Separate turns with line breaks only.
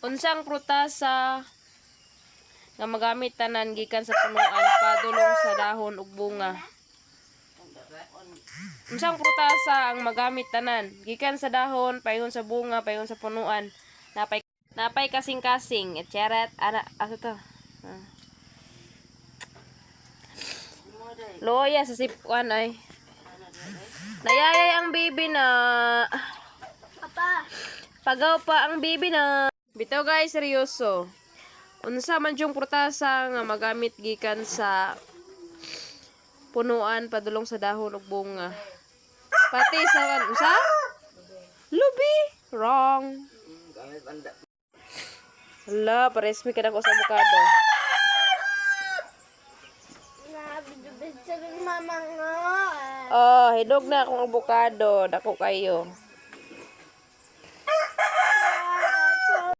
Unsang prutasa nga magamit tanan gikan sa punuan padulong sa dahon ug bunga. Unsang prutasa ang magamit tanan gikan sa dahon paingon sa bunga paingon sa punuan. Napay kasing-kasing. Etcharat ana ato to. Loya sa sipwan ay. Nayayay ang bibi na.
Papa.
Pagaw pa ang bibi na. Bitaw guys, seryoso. Unsa man yung prutasa nga magamit gikan sa punuan padulong sa dahon ug bunga. Pati sa unsa? Lubi. Wrong. Hala, pares mi kada ko sa avocado.
Nabidubid sa mama nga.
Oh, hidog na akong avocado. Dako kayo.